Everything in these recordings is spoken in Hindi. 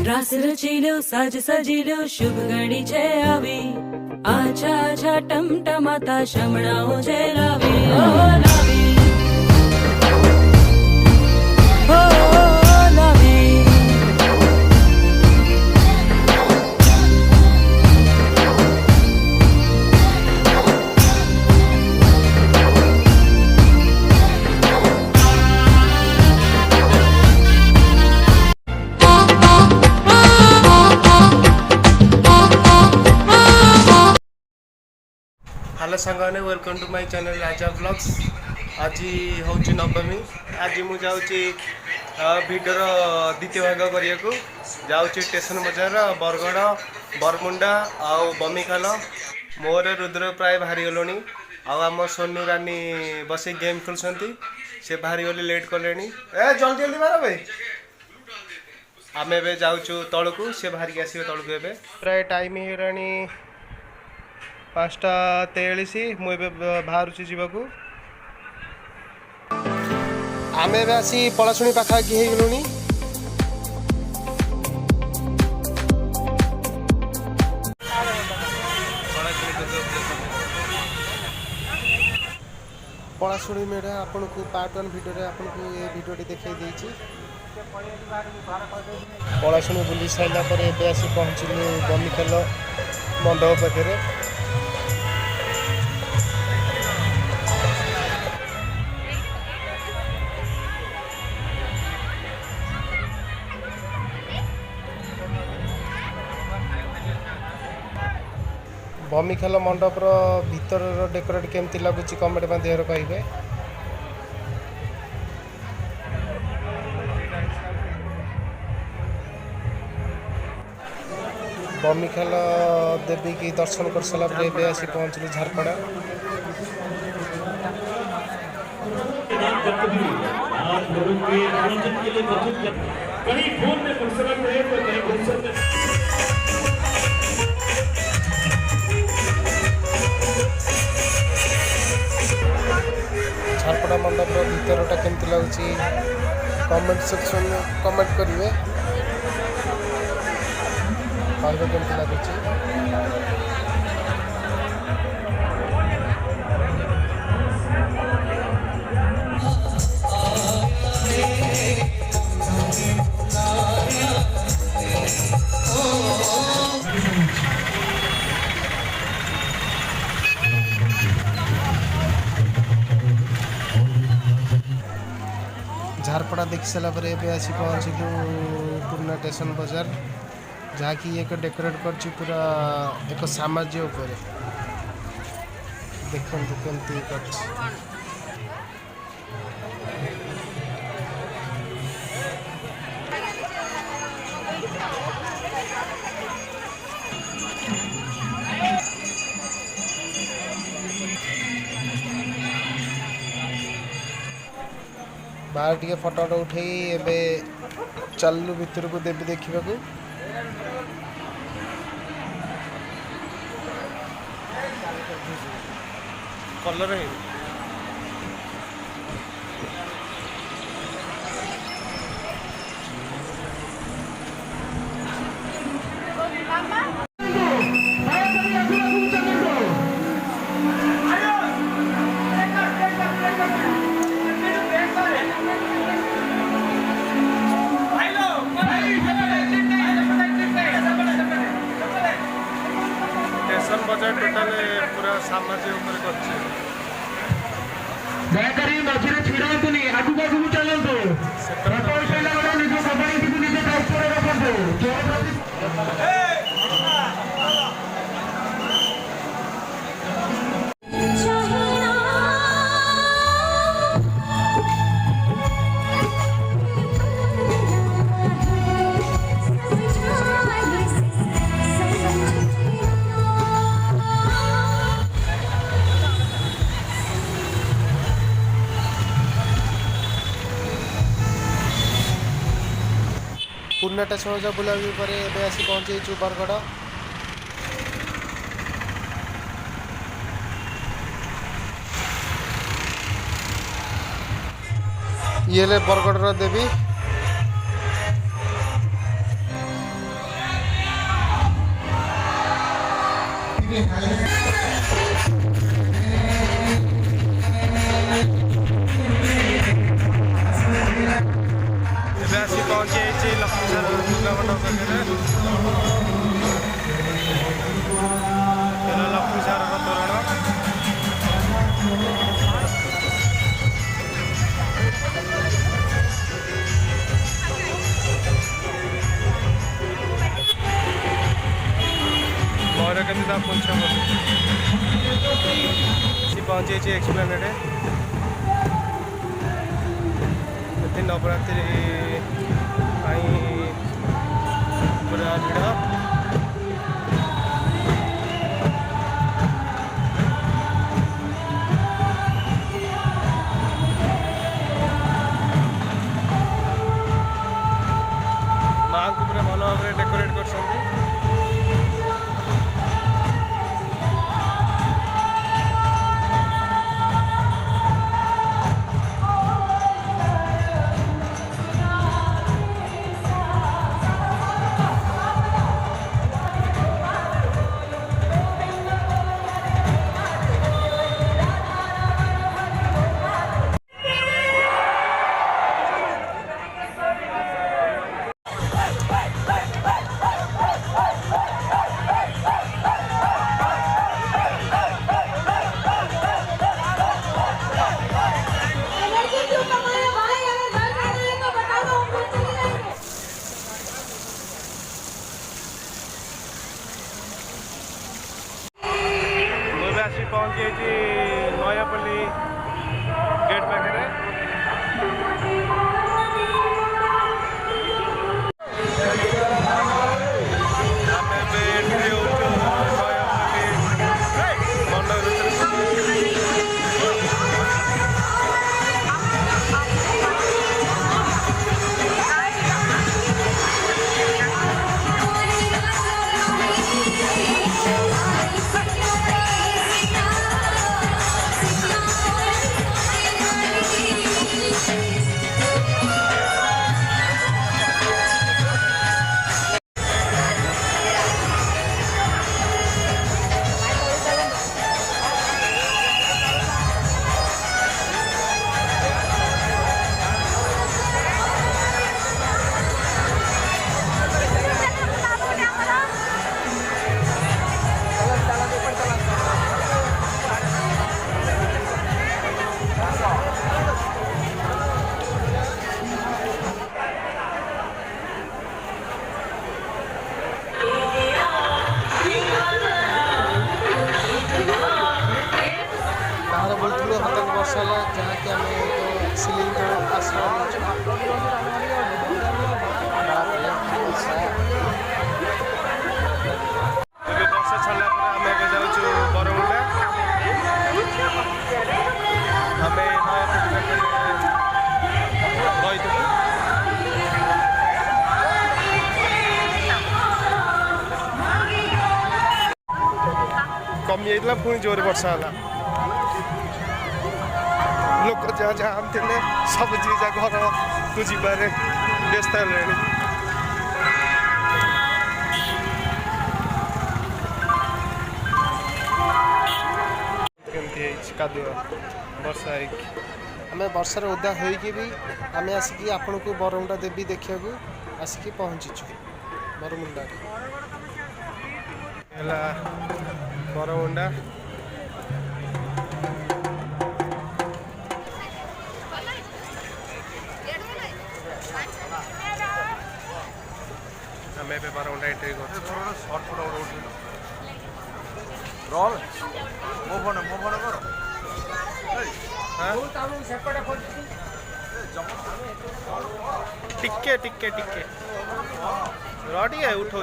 रास रचिलो साज सजिलो शुभ घड़ी छे आवी आछा आछा टमटमाता शमणाओ छे लावी ओ लावी ओ लावी हेलो सांगने welcome to my channel Raja blogs. आज हूँ नवमी। आज मुझे भिडर द्वितीय भाग करने को जाऊँगी स्टेशन बजार बरगढ़ बरमुंडा आउ बमिखाल। मोर रुद्र प्राय बाहरी गलुणी आम सोनू रानी बस गेम खेलुंट से बाहरी गले लेट कले ए जल्दी जल्दी मार भाई। आम ए जाऊँ तलू से बाहर आसवे तलू ए प्राय टाइम हो 5:43 मुझे बाहर जावाकू आम आसी पलाशुणी पाखापाखि हो गलुणी। पलाशुणी मेढ़ा आपन को पार्ट 1 वीडियो आपन को ये वीडियो देखा देती। पलाशुणी बुली सारा पर आसी पहुँचलु बमिखाल मंडप पाखे। बमिखाल मंडपर भीतर डेकोरेट केमती लगुच कमेंट माध्यम कहे। बमिखाल देवी की दर्शन कर सारापर आसी पहुँचलु झारपड़ा। झारपड़ा मंडप भीतरटा केमती लगुच कमेंट सेक्शन कमेंट करेंगे केमती लगुच। झारपड़ा देख सारापर आसी पहुँचलु पुराना स्टेशन बाजार जहाँकि एक डेकोरेट कर पूरा एक साम्राज्य उपर देखते केमती कर। बाहर टे फटो उठे चलू भीतर को देवी देखा कलर स्टेशन बजार टोटाल पूरा साम्राज्य दयाकोरी मझे छिड़ातुनि आगु आगु चलतु निज सफाई निजे दायित्व रखु। पुर्णाटा सहज बुलाबुली पर आसी पहुँचे बरगढ़। ये बरगढ़ देवी ଏବେ ଆସି ପହଞ୍ଚି ଯାଇଛି ଲକ୍ଷ୍ମୀସାର ଦୁର୍ଗା ମଣ୍ଡପ ପାଖରେ। ଲକ୍ଷ୍ମୀସାରର ତୋରଣ। ମୟୂର କେମିତି ତା ପୁଞ୍ଛ ଆସି ପହଞ୍ଚି ଯାଇଛି ଏକ୍ସପ୍ଲାନେଡ୍। ଏଠି ନବରାତ୍ରି ପାଇଁ ପୁରା ଭିଡ଼। ମାଆଙ୍କୁ ପୁରା ଭଲ ଭାବରେ ଡେକୋରେଟ୍ କରିଛନ୍ତି। आसी पहुँची नयापल्ली गेट पाखे। जहाँकि आम सिलिंग आश्रम वर्षा छाड़ा आम जाऊँ बरमुंडा। आम कमी जाइला पुणी जोर वर्षा है। लोक जहाँ जहाँ थे सब जीजा घर को जीवार व्यस्त है। कादुआ वर्षा आम वर्षार ओदा होगी भी आम आसिक आपण को बरमुंडा देवी देखा आसिक पहुँचीचु बरमुंडा बरमुंडा। आम ए बरमुंडा एंट्री कर टिके टिके टिके रही है उठो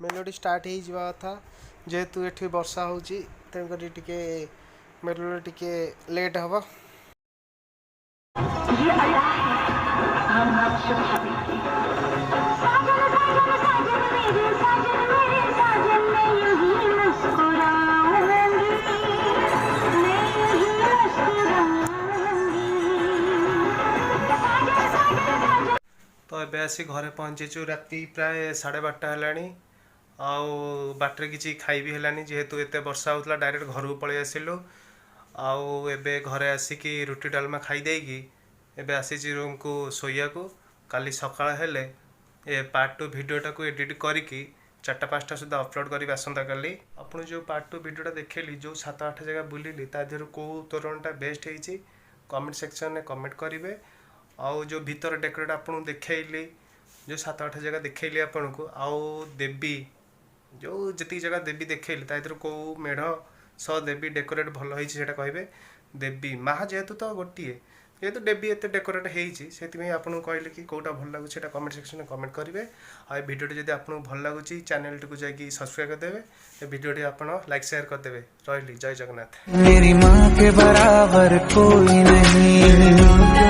मेलोडी स्टार्ट हो जावा था जेहेतु ये वर्षा होची तेणुकरी टिके मेलोडी टिके लेट हवा। एबे आसी घरे पहुँचीचु राति प्राय 12:30 हेलानी आउ बाटरे किसी खाई भी हेलानी जेहेतु एते वर्षा होता डायरेक्ट घर को पलि आसिलु आउ एबे घरे आसिकी रुटी डालमा खाई देगी एबे आसी रूम को शोया को काली सकाळ हेले ए पार्ट 2 भिडियोटा को एडिट करिकी 4-5टा सुधा अपलोड करी आसंता काली आपन जो पार्ट 2 भिडियोटा देखेली जो 7-8 जगह बुलिली ता देहरु को तोरणटा बेस्ट हेची कमेंट सेक्शन में कमेंट करेंगे आउ जो भीतर डेकोरेट आपको देखली जो 7-8 जगह देखली आपन को आउ देवी जो जी जगह देवी देखली तार कौ मेढ़ सह देवी डेकोरेट भल होती कहे देवी माँ जेहेतु तो गोटे जेहेतु देवी एत डेकोरेट होती आपको कहले कि कौटा भल लगुच कमेंट सेक्शन में कमेंट करेंगे आ भिडियो जब आपको भल लगुच चैनल टी को जाकि सब्सक्राइब करदेवे ए भिडियो आप लाइक शेयर करदेवे रही जय जगन्नाथ। मेरी माँ के बराबर कोई नहीं।